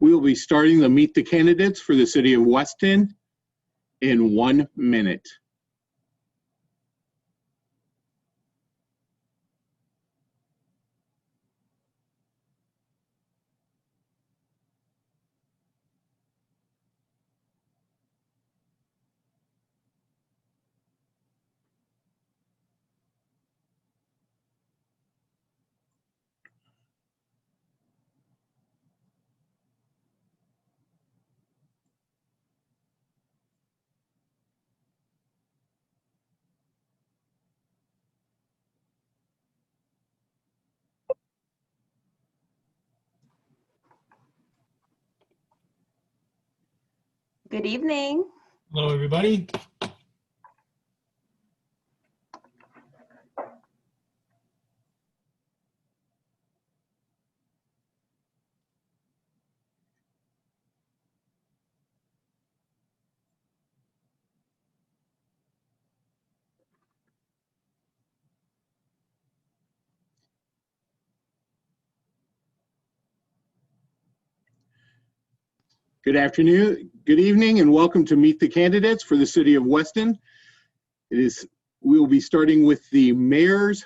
We will be starting the Meet the Candidates for the City of Weston in 1 minute. Good evening. Hello, everybody. Good afternoon, good evening, and welcome to Meet the Candidates for the City of Weston. We will be starting with the mayoral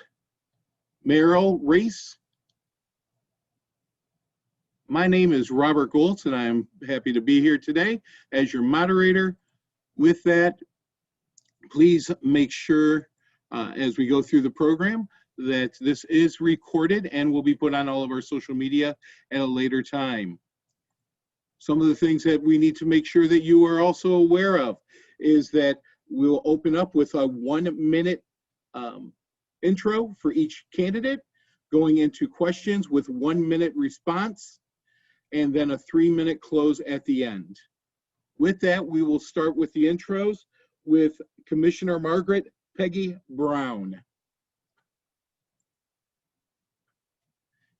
race. My name is Robert Goltz, and I'm happy to be here today as your moderator. With that, please make sure as we go through the program that this is recorded and will be put on all of our social media at a later time. Some of the things that we need to make sure that you are also aware of is that we'll open up with a 1 minute intro for each candidate, going into questions with 1 minute response, and then a 3-minute close at the end. With that, we will start with the intros with Commissioner Margaret Peggy Brown.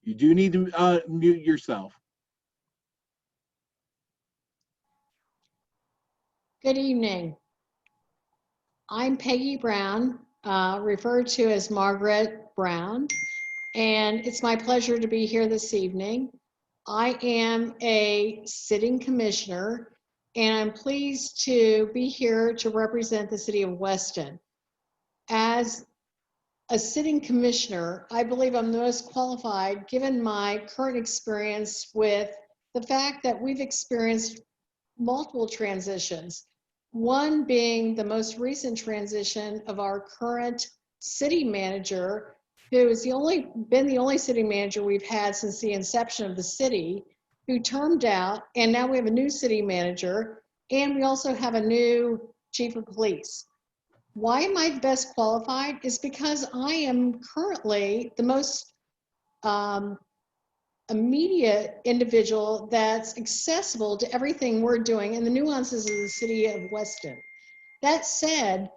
You do need to mute yourself. Good evening. I'm Peggy Brown, referred to as Margaret Brown, and it's my pleasure to be here this evening. I am a sitting commissioner, and I'm pleased to be here to represent the City of Weston. As a sitting commissioner, I believe I'm the most qualified given my current experience with the fact that we've experienced multiple transitions. One being the most recent transition of our current city manager, who has been the only city manager we've had since the inception of the city, who termed out, and now we have a new city manager, and we also have a new chief of police. Why am I the best qualified? Is because I am currently the most immediate individual that's accessible to everything we're doing and the nuances of the City of Weston. That said,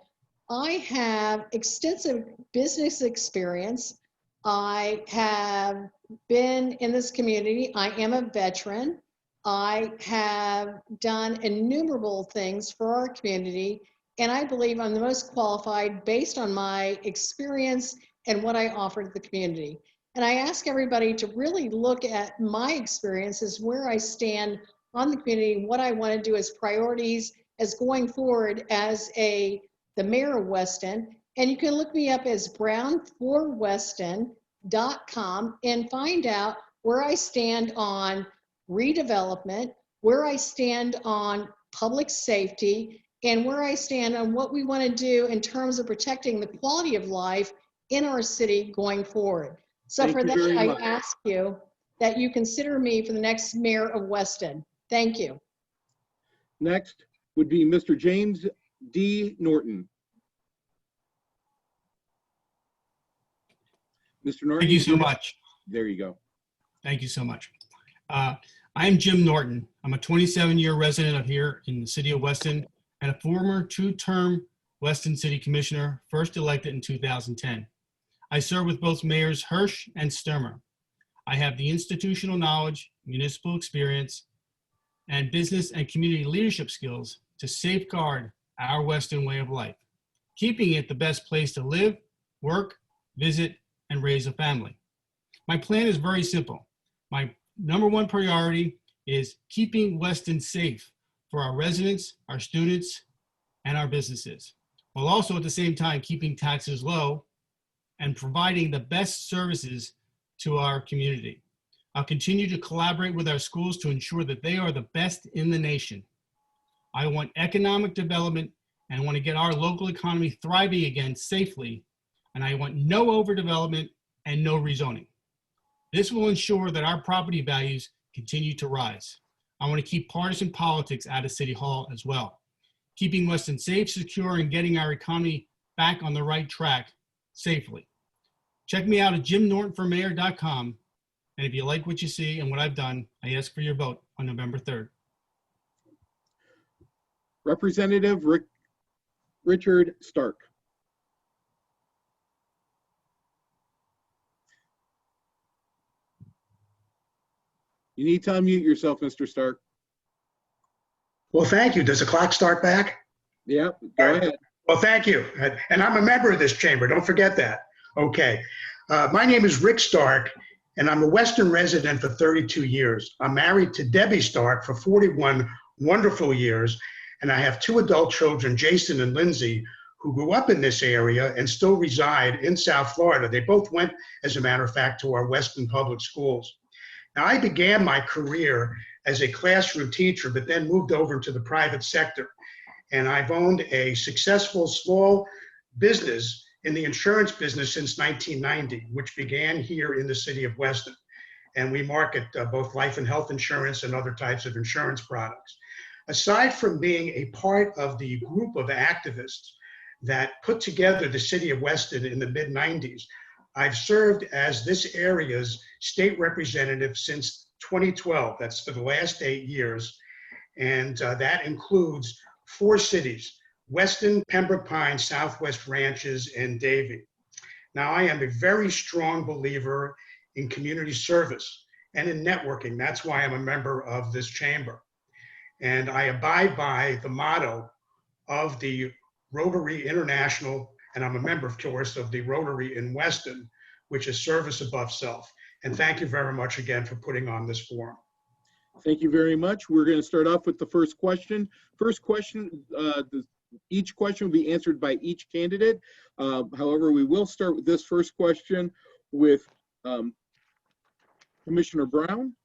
I have extensive business experience. I have been in this community. I am a veteran. I have done innumerable things for our community, and I believe I'm the most qualified based on my experience and what I offer to the community. And I ask everybody to really look at my experiences, where I stand on the community, what I want to do as priorities as going forward as the mayor of Weston. And you can look me up as brownforweston.com and find out where I stand on redevelopment, where I stand on public safety, and where I stand on what we want to do in terms of protecting the quality of life in our city going forward. So for that, I ask you that you consider me for the next mayor of Weston. Thank you. Next would be Mr. James D Norton. Mr. Norton. Thank you so much. There you go. Thank you so much. I'm Jim Norton. I'm a 27-year resident of here in the City of Weston and a former 2-term Weston City Commissioner, first elected in 2010. I serve with both Mayors Hirsch and Sturmer. I have the institutional knowledge, municipal experience, and business and community leadership skills to safeguard our Weston way of life, keeping it the best place to live, work, visit, and raise a family. My plan is very simple. My #1 priority is keeping Weston safe for our residents, our students, and our businesses, while also at the same time keeping taxes low and providing the best services to our community. I'll continue to collaborate with our schools to ensure that they are the best in the nation. I want economic development and I want to get our local economy thriving again safely. And I want no overdevelopment and no rezoning. This will ensure that our property values continue to rise. I want to keep partisan politics out of City Hall as well, keeping Weston safe, secure, and getting our economy back on the right track safely. Check me out at jimnortonformayor.com. And if you like what you see and what I've done, I ask for your vote on November 3rd. Representative Richard Stark. You need to unmute yourself, Mr. Stark. Well, thank you. Does the clock start back? Yep, go ahead. Well, thank you. And I'm a member of this chamber. Don't forget that. Okay. My name is Rick Stark, and I'm a Weston resident for 32 years. I'm married to Debbie Stark for 41 wonderful years, and I have 2 adult children, Jason and Lindsay, who grew up in this area and still reside in South Florida. They both went, as a matter of fact, to our Weston public schools. Now, I began my career as a classroom teacher, but then moved over to the private sector. And I've owned a successful small business in the insurance business since 1990, which began here in the city of Weston. And we market both life and health insurance and other types of insurance products. Aside from being a part of the group of activists that put together the city of Weston in the mid-90s, I've served as this area's state representative since 2012. That's for the last 8 years. And that includes 4 cities: Weston, Pembroke Pines, Southwest Ranches, and Davie. Now, I am a very strong believer in community service and in networking. That's why I'm a member of this chamber. And I abide by the motto of the Rotary International, and I'm a member, of course, of the Rotary in Weston, which is service above self. And thank you very much again for putting on this forum. Thank you very much. We're going to start off with the first question. Each question will be answered by each candidate. However, we will start with this first question with Commissioner Brown.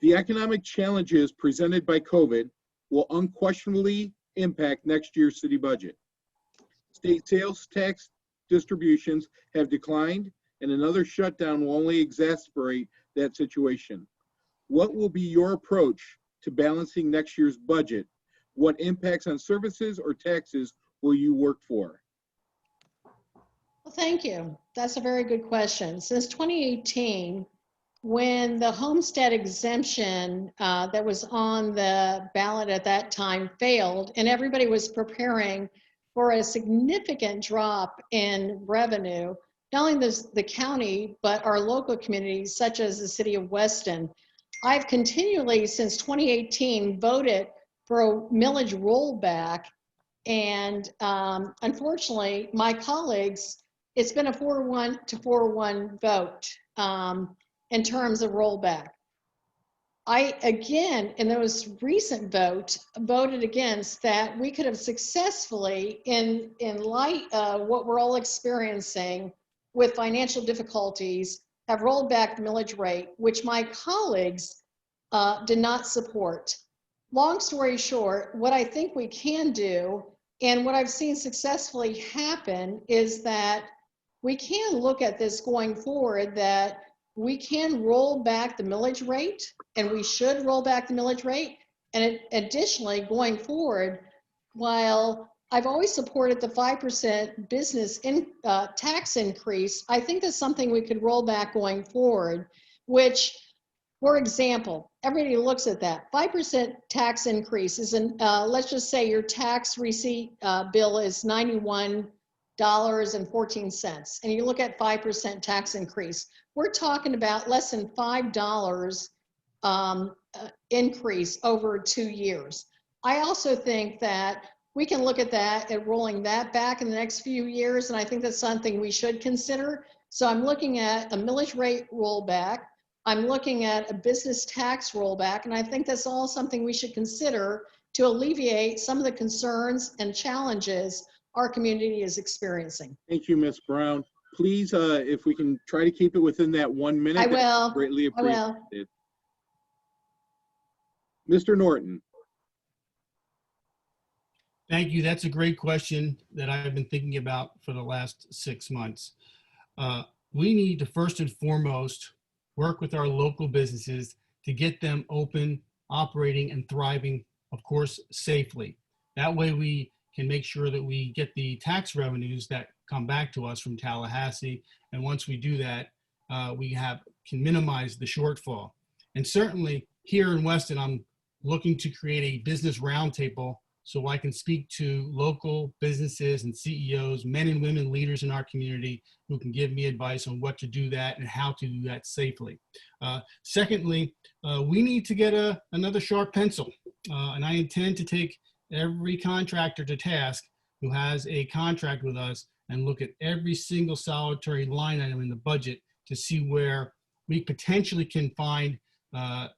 The economic challenges presented by COVID will unquestionably impact next year's city budget. State sales tax distributions have declined, and another shutdown will only exacerbate that situation. What will be your approach to balancing next year's budget? What impacts on services or taxes will you work for? Well, thank you. That's a very good question. Since 2018, when the homestead exemption that was on the ballot at that time failed, and everybody was preparing for a significant drop in revenue, not only the county, but our local communities, such as the city of Weston. I've continually, since 2018, voted for a millage rollback. And unfortunately, my colleagues, it's been a 4-1 to 4-1 vote in terms of rollback. I, again, in those recent votes, voted against that. We could have successfully, in light of what we're all experiencing with financial difficulties, have rolled back the millage rate, which my colleagues did not support. Long story short, what I think we can do, and what I've seen successfully happen, is that we can look at this going forward, that we can roll back the millage rate, and we should roll back the millage rate. And additionally, going forward, while I've always supported the 5% business tax increase, I think that's something we could roll back going forward, which, for example, everybody looks at that. 5% tax increase is, let's just say your tax receipt bill is $91.14, and you look at 5% tax increase. We're talking about less than $5 increase over 2 years. I also think that we can look at that and rolling that back in the next few years, and I think that's something we should consider. So I'm looking at a millage rate rollback. I'm looking at a business tax rollback, and I think that's all something we should consider to alleviate some of the concerns and challenges our community is experiencing. Thank you, Ms. Brown. Please, if we can try to keep it within that 1 minute. I will. Greatly I will. appreciated. Mr. Norton. Thank you. That's a great question that I've been thinking about for the last 6 months. We need to first and foremost work with our local businesses to get them open, operating, and thriving, of course, safely. That way we can make sure that we get the tax revenues that come back to us from Tallahassee. And once we do that, we can minimize the shortfall. And certainly here in Weston, I'm looking to create a business roundtable so I can speak to local businesses and CEOs, men and women leaders in our community who can give me advice on what to do that and how to do that safely. Secondly, we need to get another sharp pencil. And I intend to take every contractor to task who has a contract with us and look at every single solitary line item in the budget to see where we potentially can find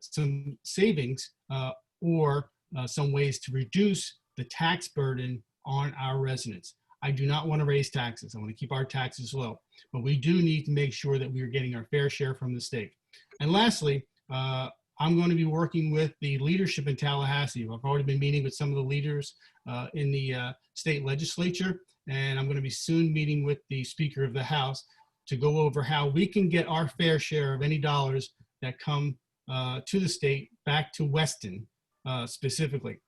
some savings or some ways to reduce the tax burden on our residents. I do not want to raise taxes. I want to keep our taxes low, but we do need to make sure that we are getting our fair share from the state. And lastly, I'm going to be working with the leadership in Tallahassee. I've already been meeting with some of the leaders in the state legislature, and I'm going to be soon meeting with the Speaker of the House to go over how we can get our fair share of any dollars that come to the state back to Weston specifically.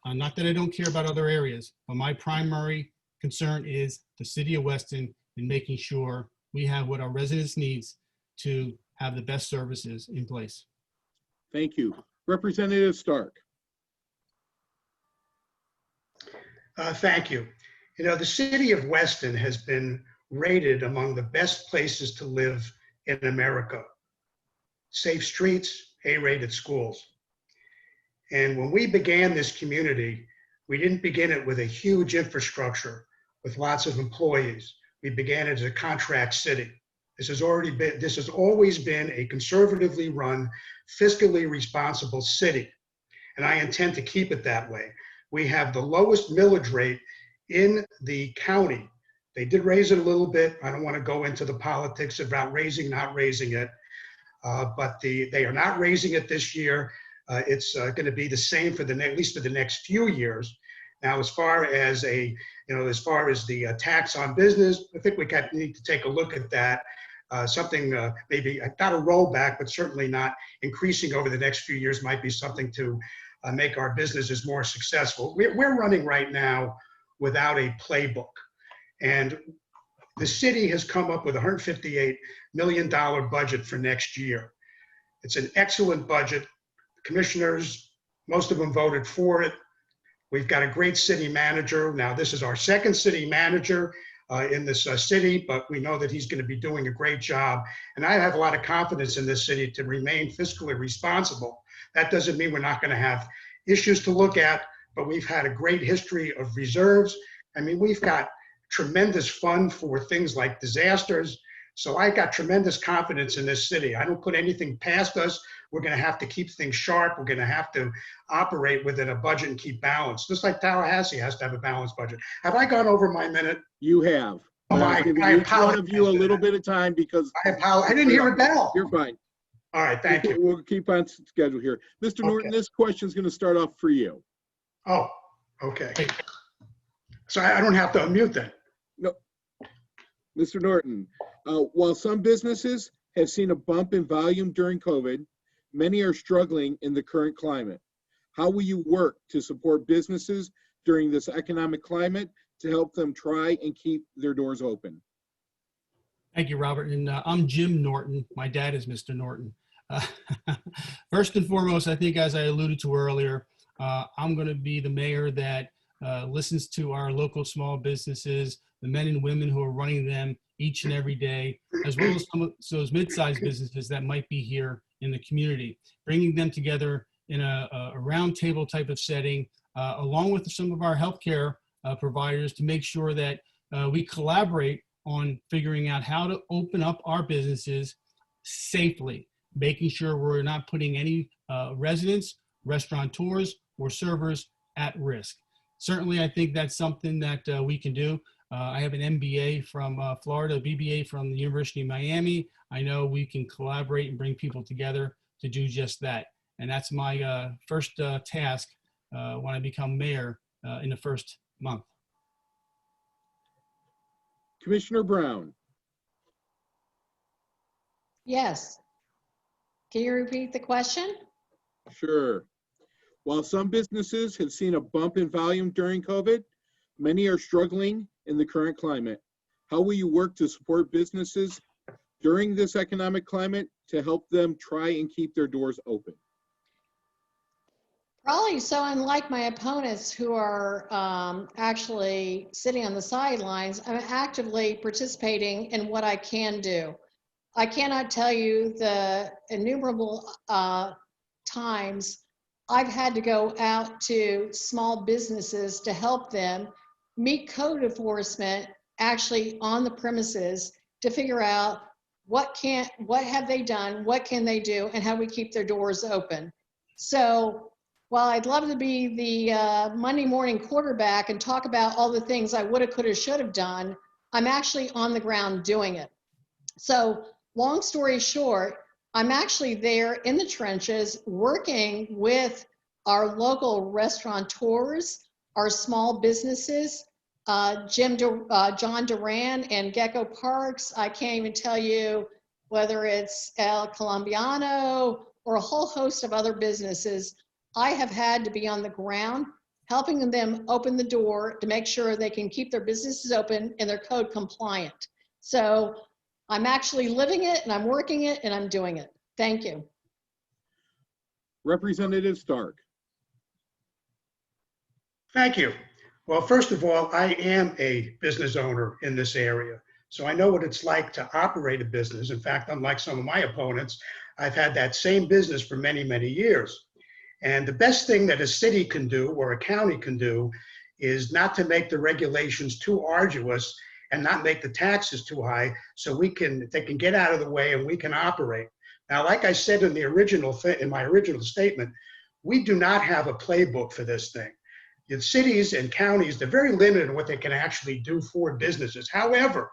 Not that I don't care about other areas, but my primary concern is the city of Weston and making sure we have what our residents needs to have the best services in place. Thank you. Representative Stark. Thank you. You know, the city of Weston has been rated among the best places to live in America. Safe streets, A-rated schools. And when we began this community, we didn't begin it with a huge infrastructure with lots of employees. We began it as a contract city. This has always been a conservatively run, fiscally responsible city. And I intend to keep it that way. We have the lowest millage rate in the county. They did raise it a little bit. I don't want to go into the politics about raising, not raising it. But they are not raising it this year. It's going to be the same for at least for the next few years. Now, as far as the tax on business, I think we need to take a look at that. Something maybe not a rollback, but certainly not increasing over the next few years might be something to make our businesses more successful. We're running right now without a playbook, and the city has come up with a $158 million budget for next year. It's an excellent budget. Commissioners, most of them voted for it. We've got a great city manager. Now, this is our second city manager in this city, but we know that he's going to be doing a great job. And I have a lot of confidence in this city to remain fiscally responsible. That doesn't mean we're not going to have issues to look at, but we've had a great history of reserves. I mean, we've got tremendous fund for things like disasters. So I got tremendous confidence in this city. I don't put anything past us. We're going to have to keep things sharp. We're going to have to operate within a budget and keep balance, just like Tallahassee has to have a balanced budget. Have I gone over my minute? You have. Oh, I'm giving each one of you a little bit of time because I didn't hear a bell. You're fine. All right, thank you. We'll keep on schedule here. Mr. Norton, this question is going to start off for you. Oh, okay. So I don't have to unmute then. No. Mr. Norton, while some businesses have seen a bump in volume during COVID, many are struggling in the current climate. How will you work to support businesses during this economic climate to help them try and keep their doors open? Thank you, Robert. And I'm Jim Norton. My dad is Mr. Norton. First and foremost, I think as I alluded to earlier, I'm going to be the mayor that listens to our local small businesses, the men and women who are running them each and every day, as well as some of those mid-sized businesses that might be here in the community, bringing them together in a roundtable type of setting, along with some of our healthcare providers to make sure that we collaborate on figuring out how to open up our businesses safely. making sure we're not putting any residents, restaurateurs, or servers at risk. Certainly, I think that's something that we can do. I have an MBA from Florida, a BBA from the University of Miami. I know we can collaborate and bring people together to do just that. And that's my first task when I become mayor in the first month. Commissioner Brown. Yes. Can you repeat the question? Sure. While some businesses have seen a bump in volume during COVID, many are struggling in the current climate. How will you work to support businesses during this economic climate to help them try and keep their doors open? Probably so unlike my opponents who are actually sitting on the sidelines, I'm actively participating in what I can do. I cannot tell you the innumerable times I've had to go out to small businesses to help them meet code enforcement actually on the premises to figure out what have they done, what can they do, and how we keep their doors open. So while I'd love to be the Monday morning quarterback and talk about all the things I woulda, coulda, should have done, I'm actually on the ground doing it. So long story short, I'm actually there in the trenches working with our local restaurateurs, our small businesses, John Duran and Gecko Parks. I can't even tell you whether it's El Colombiano or a whole host of other businesses. I have had to be on the ground helping them open the door to make sure they can keep their businesses open and they're code compliant. So I'm actually living it and I'm working it and I'm doing it. Thank you. Representative Stark. Thank you. Well, first of all, I am a business owner in this area, so I know what it's like to operate a business. In fact, unlike some of my opponents, I've had that same business for many, many years. And the best thing that a city can do or a county can do is not to make the regulations too arduous and not make the taxes too high so they can get out of the way and we can operate. Now, like I said in my original statement, we do not have a playbook for this thing. The cities and counties, they're very limited in what they can actually do for businesses. However,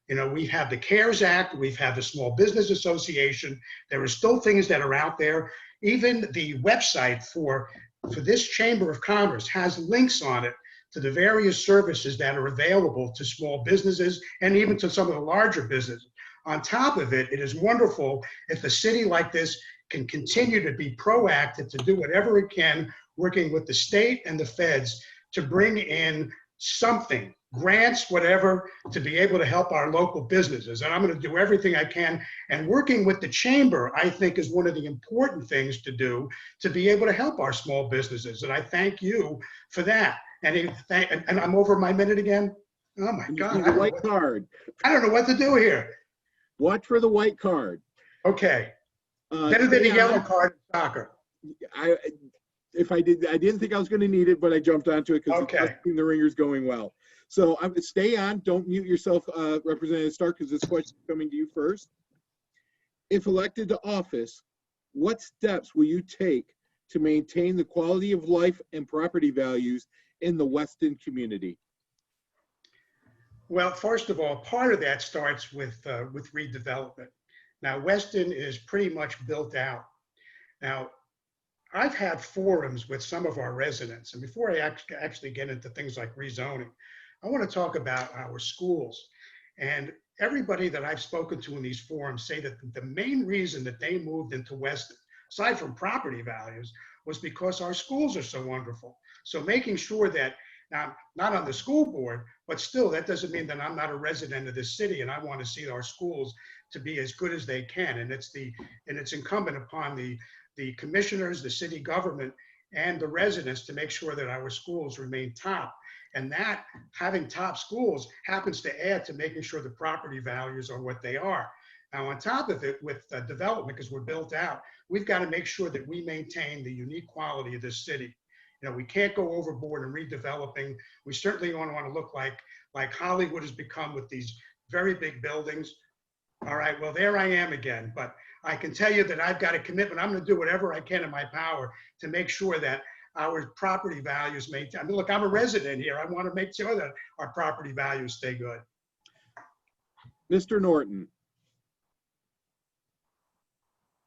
we have the CARES Act, we've had the Small Business Association. There are still things that are out there. Even the website for this Chamber of Commerce has links on it to the various services that are available to small businesses and even to some of the larger businesses. On top of it, it is wonderful if a city like this can continue to be proactive to do whatever it can, working with the state and the feds to bring in something, grants, whatever, to be able to help our local businesses. And I'm going to do everything I can. And working with the chamber, I think, is one of the important things to do to be able to help our small businesses. And I thank you for that. And I'm over my minute again. Oh my God. The white card. I don't know what to do here. Watch for the white card. Okay. Better than the yellow card in soccer. I didn't think I was going to need it, but I jumped onto it because the ringer's going well. So stay on. Don't mute yourself, Representative Stark, because this question is coming to you first. If elected to office, what steps will you take to maintain the quality of life and property values in the Weston community? Well, first of all, part of that starts with redevelopment. Now, Weston is pretty much built out. Now, I've had forums with some of our residents, and before I actually get into things like rezoning, I want to talk about our schools. And everybody that I've spoken to in these forums say that the main reason that they moved into Weston, aside from property values, was because our schools are so wonderful. So making sure that, now, not on the school board, but still, that doesn't mean that I'm not a resident of this city and I want to see our schools to be as good as they can. And it's incumbent upon the commissioners, the city government, and the residents to make sure that our schools remain top. And that having top schools happens to add to making sure the property values are what they are. Now, on top of it, with development, because we're built out, we've got to make sure that we maintain the unique quality of this city. We can't go overboard in redeveloping. We certainly don't want to look like Hollywood has become with these very big buildings. All right, well, there I am again. But I can tell you that I've got a commitment. I'm going to do whatever I can in my power to make sure that our property values maintain. I mean, look, I'm a resident here. I want to make sure that our property values stay good. Mr. Norton.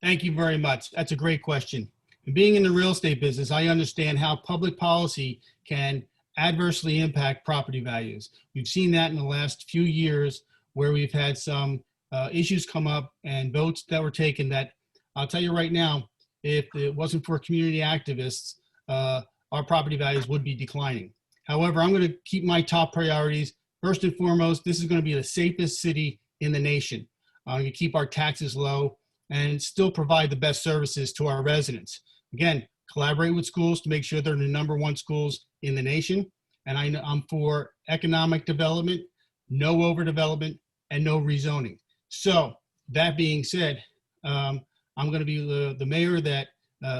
Thank you very much. That's a great question. Being in the real estate business, I understand how public policy can adversely impact property values. We've seen that in the last few years where we've had some issues come up and votes that were taken that I'll tell you right now, if it wasn't for community activists, our property values would be declining. However, I'm going to keep my top priorities. First and foremost, this is going to be the safest city in the nation. I'm going to keep our taxes low and still provide the best services to our residents. Again, collaborate with schools to make sure they're the #1 schools in the nation. And I'm for economic development, no overdevelopment, and no rezoning. So that being said, I'm going to be the mayor that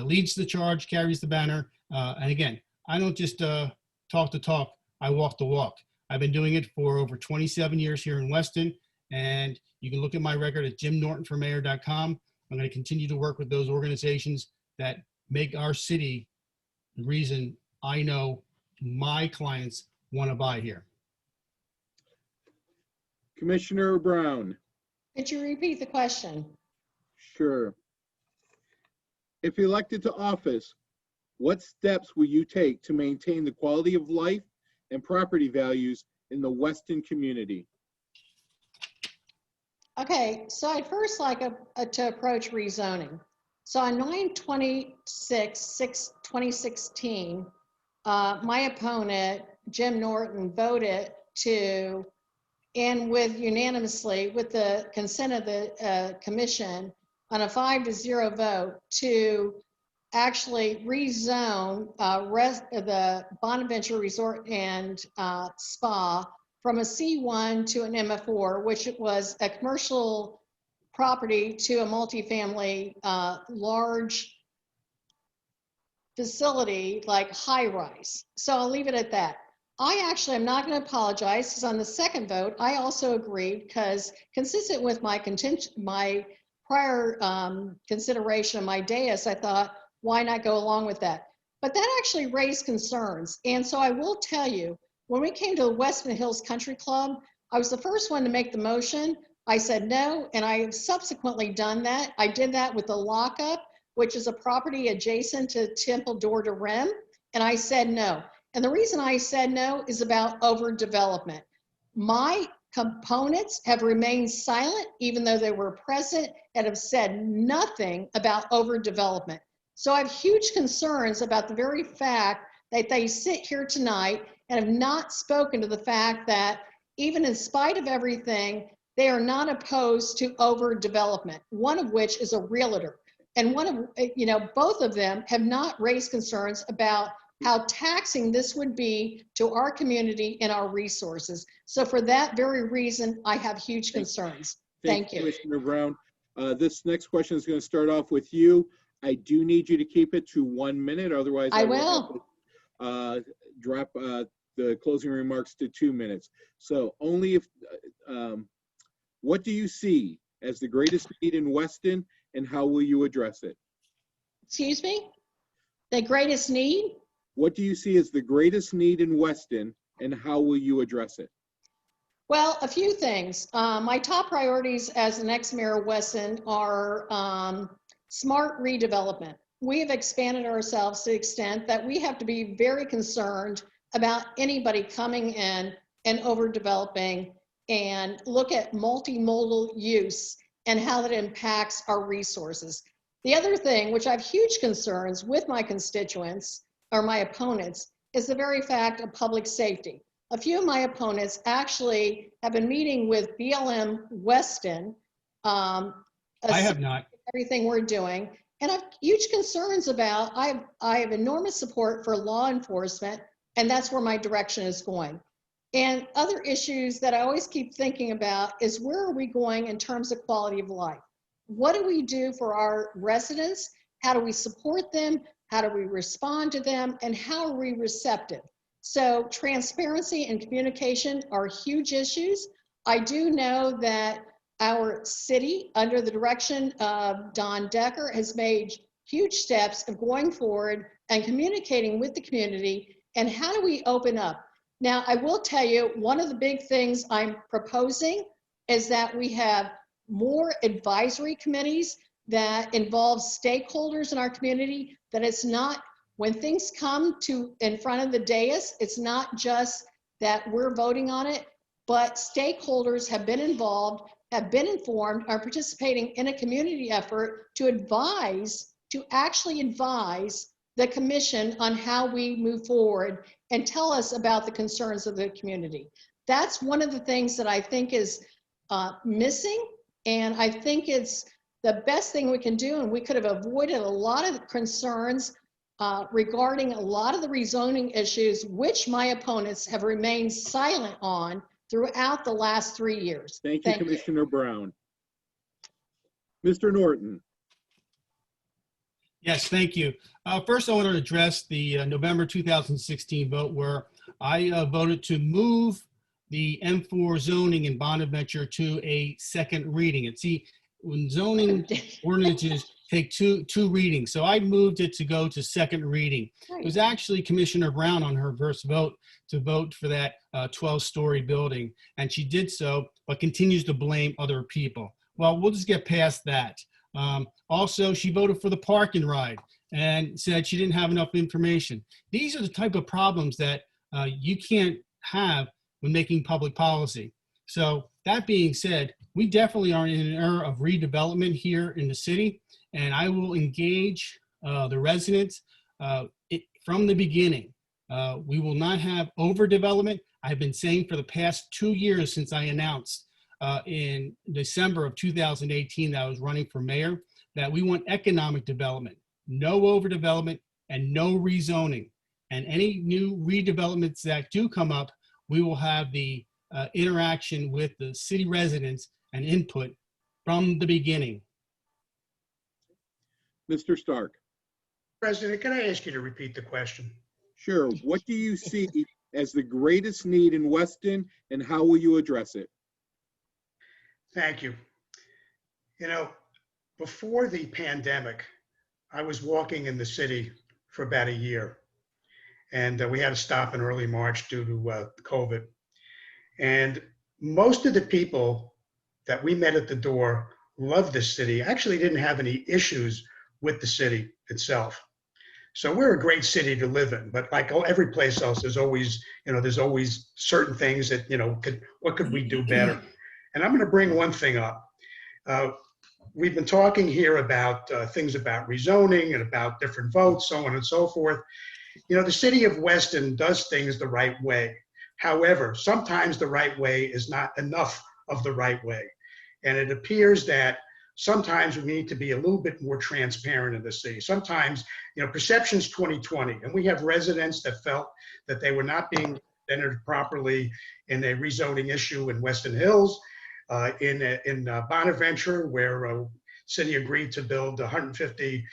leads the charge, carries the banner. And again, I don't just talk the talk, I walk the walk. I've been doing it for over 27 years here in Weston, and you can look at my record at jimnortonformayor.com. I'm going to continue to work with those organizations that make our city the reason I know my clients want to buy here. Commissioner Brown. Could you repeat the question? Sure. If elected to office, what steps will you take to maintain the quality of life and property values in the Weston community? Okay, so I'd first like to approach rezoning. So on 9/26/2016, my opponent, Jim Norton, voted to, and unanimously, with the consent of the commission, on a 5-0 vote, to actually rezone the Bonaventure Resort and Spa from a C1 to an MF4, which was a commercial property to a multifamily large facility like high rise. So I'll leave it at that. I actually am not going to apologize because on the second vote, I also agreed because consistent with my prior consideration of my dais, I thought, why not go along with that? But that actually raised concerns. And so I will tell you, when we came to the Westman Hills Country Club, I was the first one to make the motion. I said no, and I have subsequently done that. I did that with the Lockup, which is a property adjacent to Temple Door to Rim, and I said no. And the reason I said no is about overdevelopment. My components have remained silent, even though they were present, and have said nothing about overdevelopment. So I have huge concerns about the very fact that they sit here tonight and have not spoken to the fact that even in spite of everything, they are not opposed to overdevelopment, one of which is a realtor. And both of them have not raised concerns about how taxing this would be to our community and our resources. So for that very reason, I have huge concerns. Thank you. Commissioner Brown. This next question is going to start off with you. I do need you to keep it to 1 minute, otherwise I will. Have to, drop the closing remarks to 2 minutes. So only if, what do you see as the greatest need in Weston, and how will you address it? Excuse me? The greatest need? What do you see as the greatest need in Weston, and how will you address it? Well, a few things. My top priorities as the next mayor of Weston are smart redevelopment. We have expanded ourselves to the extent that we have to be very concerned about anybody coming in and overdeveloping, and look at multimodal use and how that impacts our resources. The other thing, which I have huge concerns with my constituents or my opponents, is the very fact of public safety. A few of my opponents actually have been meeting with BLM Weston. I have not. Everything we're doing. And I have huge concerns about, I have enormous support for law enforcement, and that's where my direction is going. And other issues that I always keep thinking about is, where are we going in terms of quality of life? What do we do for our residents? How do we support them? How do we respond to them? And how are we receptive? So transparency and communication are huge issues. I do know that Our city, under the direction of Don Decker, has made huge steps of going forward and communicating with the community. And how do we open up? Now, I will tell you, one of the big things I'm proposing is that we have more advisory committees that involve stakeholders in our community, that it's not, when things come to in front of the dais, it's not just that we're voting on it, but stakeholders have been involved, have been informed, are participating in a community effort to advise, to actually advise the commission on how we move forward and tell us about the concerns of the community. That's one of the things that I think is missing, and I think it's the best thing we can do, and we could have avoided a lot of concerns regarding a lot of the rezoning issues, which my opponents have remained silent on throughout the last 3 years. Thank you, Commissioner Brown. Mr. Norton. Yes, thank you. First, I want to address the November 2016 vote where I voted to move the M4 zoning in Bonaventure to a second reading. And see, when zoning ordinances take two readings, so I moved it to go to second reading. It was actually Commissioner Brown on her first vote to vote for that 12-story building, and she did so, but continues to blame other people. Well, we'll just get past that. Also, she voted for the park and ride and said she didn't have enough information. These are the type of problems that you can't have when making public policy. So that being said, we definitely are in an era of redevelopment here in the city, and I will engage the residents from the beginning. We will not have overdevelopment. I've been saying for the past 2 years since I announced in December of 2018 that I was running for mayor, that we want economic development, no overdevelopment, and no rezoning. And any new redevelopments that do come up, we will have the interaction with the city residents and input from the beginning. Mr. Stark. President, can I ask you to repeat the question? Sure. What do you see as the greatest need in Weston, and how will you address it? Thank you. You know, before the pandemic, I was walking in the city for about a year, and we had to stop in early March due to COVID. And most of the people that we met at the door loved this city, actually didn't have any issues with the city itself. So we're a great city to live in, but like every place else, there's always certain things that, what could we do better? And I'm going to bring one thing up. We've been talking here about things about rezoning and about different votes, so on and so forth. The city of Weston does things the right way. However, sometimes the right way is not enough of the right way. And it appears that sometimes we need to be a little bit more transparent in the city. Sometimes, perception's 20/20, and we have residents that felt that they were not being entered properly in a rezoning issue in Weston Hills, in Bonaventure, where city agreed to build 150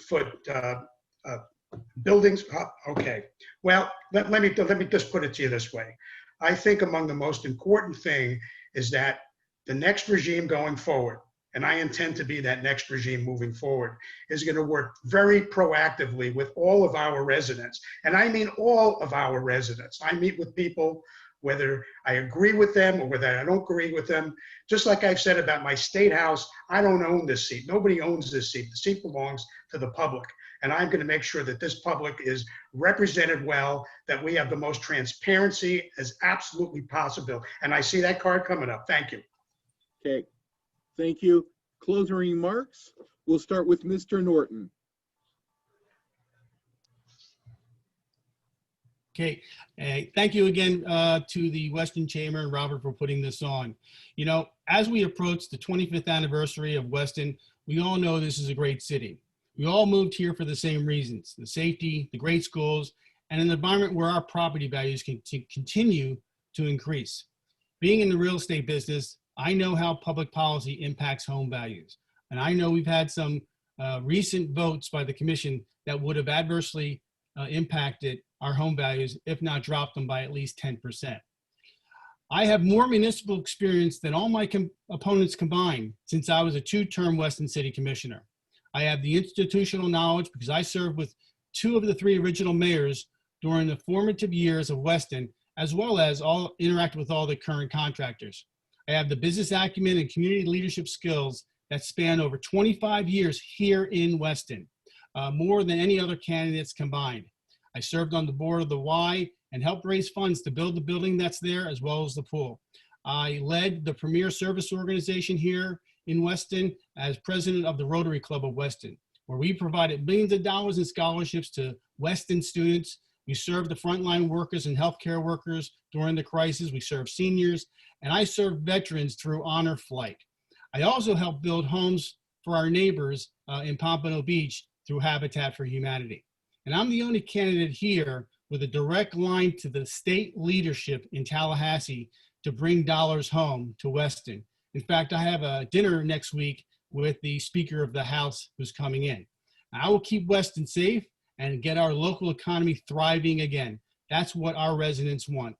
foot buildings. Okay, well, let me just put it to you this way. I think among the most important thing is that the next regime going forward, and I intend to be that next regime moving forward, is going to work very proactively with all of our residents. And I mean all of our residents. I meet with people, whether I agree with them or whether I don't agree with them. Just like I've said about my state house, I don't own this seat. Nobody owns this seat. The seat belongs to the public. And I'm going to make sure that this public is represented well, that we have the most transparency as absolutely possible. And I see that card coming up. Thank you. Okay, thank you. Closing remarks. We'll start with Mr. Norton. Okay, thank you again to the Weston Chamber and Robert for putting this on. As we approach the 25th anniversary of Weston, we all know this is a great city. We all moved here for the same reasons: the safety, the great schools, and an environment where our property values can continue to increase. Being in the real estate business, I know how public policy impacts home values. And I know we've had some recent votes by the commission that would have adversely impacted our home values, if not dropped them by at least 10%. I have more municipal experience than all my opponents combined since I was a two-term Weston City Commissioner. I have the institutional knowledge because I served with 2 of the 3 original mayors during the formative years of Weston, as well as interact with all the current contractors. I have the business acumen and community leadership skills that span over 25 years here in Weston, more than any other candidates combined. I served on the board of the Y and helped raise funds to build the building that's there, as well as the pool. I led the premier service organization here in Weston as president of the Rotary Club of Weston, where we provided millions of dollars in scholarships to Weston students. We served the frontline workers and healthcare workers during the crisis. We served seniors, and I served veterans through Honor Flight. I also helped build homes for our neighbors in Pompano Beach through Habitat for Humanity. And I'm the only candidate here with a direct line to the state leadership in Tallahassee to bring dollars home to Weston. In fact, I have a dinner next week with the Speaker of the House who's coming in. I will keep Weston safe and get our local economy thriving again. That's what our residents want.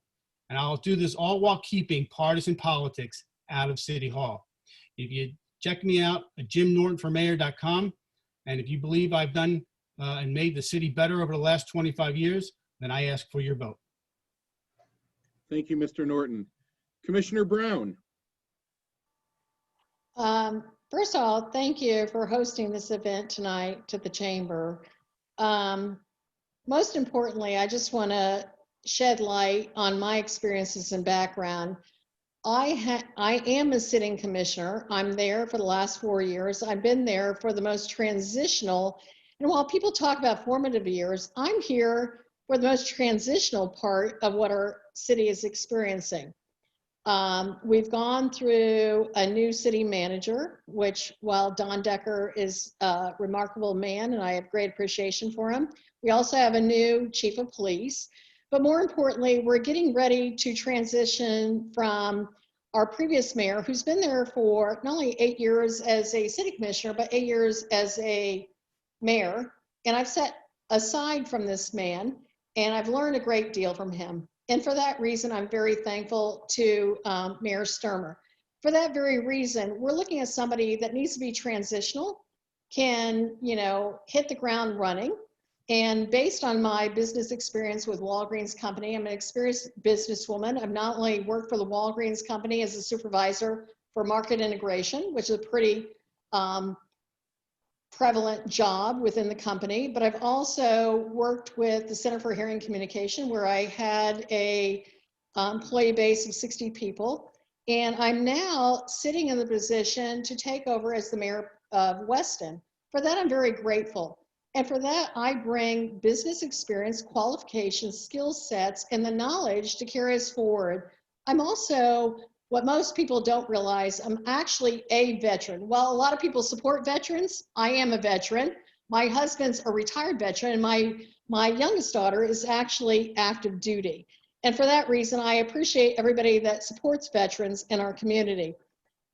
And I'll do this all while keeping partisan politics out of City Hall. If you check me out at jimnortonformayor.com, and if you believe I've done and made the city better over the last 25 years, then I ask for your vote. Thank you, Mr. Norton. Commissioner Brown. First of all, thank you for hosting this event tonight to the Chamber. Most importantly, I just want to shed light on my experiences and background. I am a sitting commissioner. I'm there for the last 4 years. I've been there for the most transitional, and while people talk about formative years, I'm here for the most transitional part of what our city is experiencing. We've gone through a new city manager, which while Don Decker is a remarkable man and I have great appreciation for him, we also have a new chief of police. But more importantly, we're getting ready to transition from our previous mayor, who's been there for not only 8 years as a city commissioner, but 8 years as a mayor. And I've sat aside from this man and I've learned a great deal from him. And for that reason, I'm very thankful to Mayor Sturmer. For that very reason, we're looking at somebody that needs to be transitional, can, hit the ground running. And based on my business experience with Walgreens Company, I'm an experienced businesswoman. I've not only worked for the Walgreens Company as a supervisor for market integration, which is a pretty prevalent job within the company, but I've also worked with the Center for Hearing Communication, where I had a employee base of 60 people. And I'm now sitting in the position to take over as the mayor of Weston. For that, I'm very grateful. And for that, I bring business experience, qualifications, skill sets, and the knowledge to carry us forward. I'm also, what most people don't realize, I'm actually a veteran. While a lot of people support veterans, I am a veteran. My husband's a retired veteran, and my youngest daughter is actually active duty. And for that reason, I appreciate everybody that supports veterans in our community.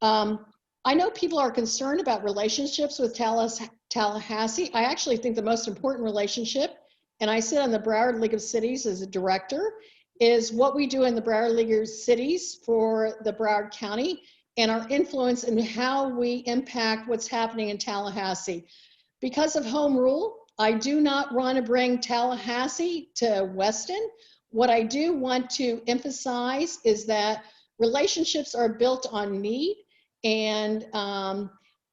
I know people are concerned about relationships with Tallahassee. I actually think the most important relationship, and I sit on the Broward League of Cities as a director, is what we do in the Broward League of Cities for the Broward County and our influence in how we impact what's happening in Tallahassee. Because of home rule, I do not want to bring Tallahassee to Weston. What I do want to emphasize is that relationships are built on need, and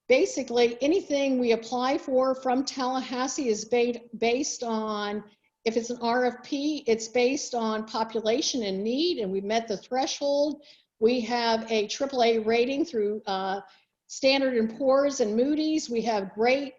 basically anything we apply for from Tallahassee is based on, if it's an RFP, it's based on population and need, and we've met the threshold. We have a AAA rating through Standard & Poor's and Moody's. We have great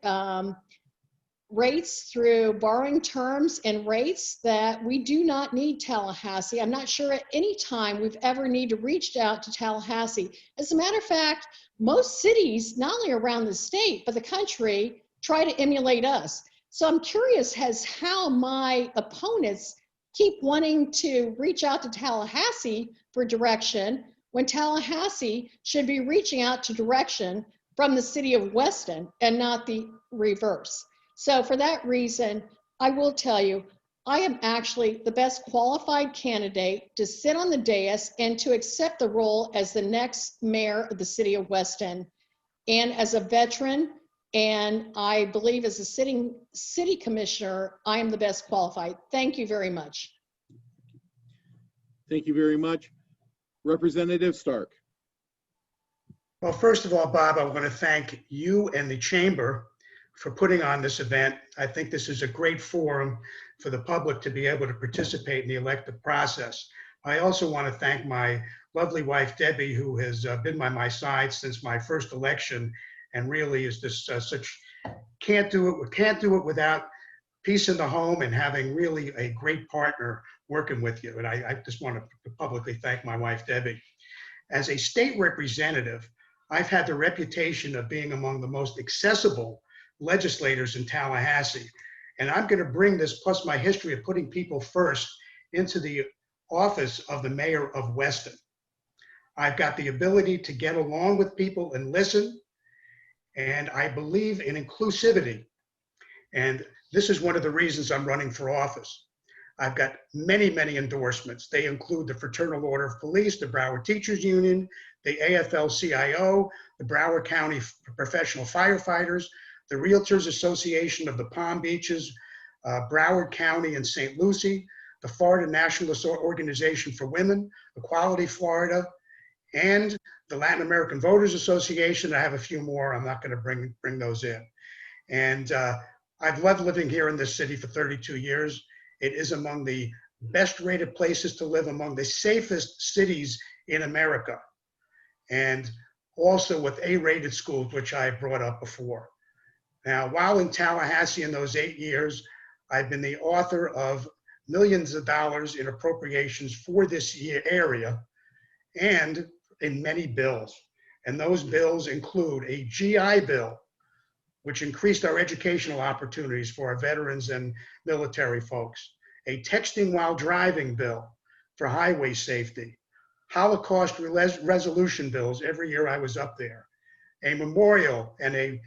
rates through borrowing terms and rates that we do not need Tallahassee. I'm not sure at any time we've ever need to reach out to Tallahassee. As a matter of fact, most cities, not only around the state, but the country, try to emulate us. So I'm curious as how my opponents keep wanting to reach out to Tallahassee for direction when Tallahassee should be reaching out to direction from the city of Weston and not the reverse. So for that reason, I will tell you, I am actually the best qualified candidate to sit on the dais and to accept the role as the next mayor of the city of Weston. And as a veteran, and I believe as a sitting city commissioner, I am the best qualified. Thank you very much. Thank you very much. Representative Stark. Well, first of all, Bob, I want to thank you and the chamber for putting on this event. I think this is a great forum for the public to be able to participate in the elective process. I also want to thank my lovely wife, Debbie, who has been by my side since my first election and really is just can't do it without peace in the home and having really a great partner working with you. And I just want to publicly thank my wife, Debbie. As a state representative, I've had the reputation of being among the most accessible legislators in Tallahassee. And I'm going to bring this, plus my history of putting people first, into the office of the mayor of Weston. I've got the ability to get along with people and listen, and I believe in inclusivity. And this is one of the reasons I'm running for office. I've got many, many endorsements. They include the Fraternal Order of Police, the Broward Teachers Union, the AFL-CIO, the Broward County Professional Firefighters, the Realtors Association of the Palm Beaches, Broward County and St. Lucie, the Florida National Organization for Women, Equality Florida, and the Latin American Voters Association. I have a few more. I'm not going to bring those in. And I've loved living here in this city for 32 years. It is among the best rated places to live, among the safest cities in America, and also with A-rated schools, which I brought up before. Now, while in Tallahassee in those 8 years, I've been the author of millions of dollars in appropriations for this area and in many bills. And those bills include a GI Bill, which increased our educational opportunities for our veterans and military folks, a texting while driving bill for highway safety, Holocaust resolution bills every year I was up there, a memorial and a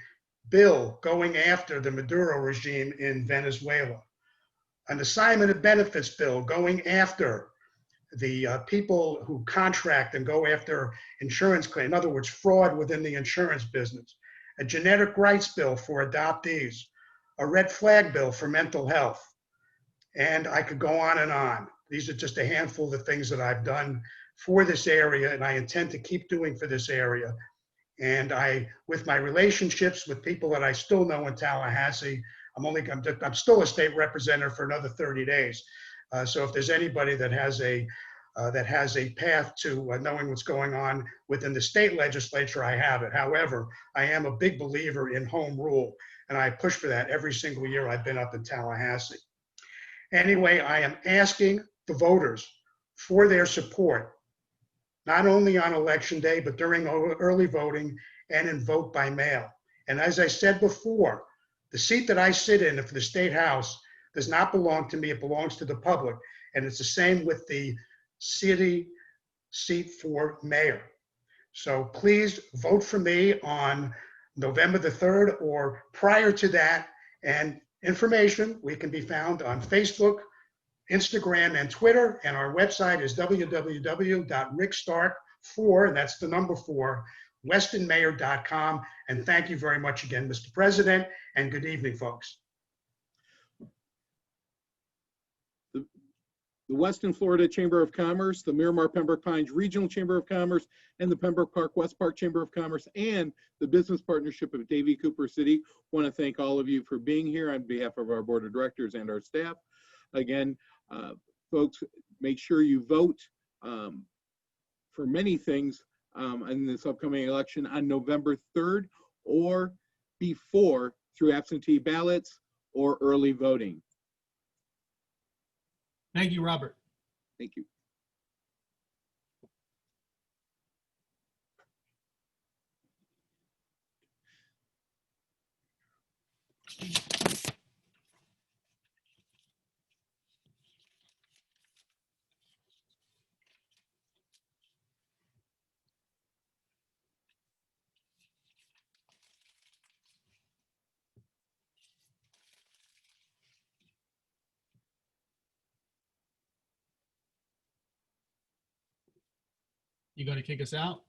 bill going after the Maduro regime in Venezuela, an assignment of benefits bill going after the people who contract and go after insurance claims, in other words, fraud within the insurance business, a genetic rights bill for adoptees, a red flag bill for mental health, and I could go on and on. These are just a handful of the things that I've done for this area, and I intend to keep doing for this area. And with my relationships with people that I still know in Tallahassee, I'm still a state representative for another 30 days. So if there's anybody that has a path to knowing what's going on within the state legislature, I have it. However, I am a big believer in home rule, and I push for that every single year I've been up in Tallahassee. Anyway, I am asking the voters for their support, not only on election day, but during early voting and in vote by mail. And as I said before, the seat that I sit in for the State House does not belong to me, it belongs to the public. And it's the same with the city seat for mayor. So please vote for me on November the 3rd or prior to that. And information we can be found on Facebook, Instagram, and Twitter. And our website is www.rickstark4, and that's the number 4, westonmayor.com. And thank you very much again, Mr. President, and good evening, folks. The Weston, Florida Chamber of Commerce, the Miramar Pembroke Pines Regional Chamber of Commerce, and the Pembroke Park West Park Chamber of Commerce, and the Business Partnership of Davie Cooper City want to thank all of you for being here on behalf of our board of directors and our staff. Again, folks, make sure you vote for many things in this upcoming election on November 3rd or before through absentee ballots or early voting. Thank you, Robert. Thank you. You gonna kick us out?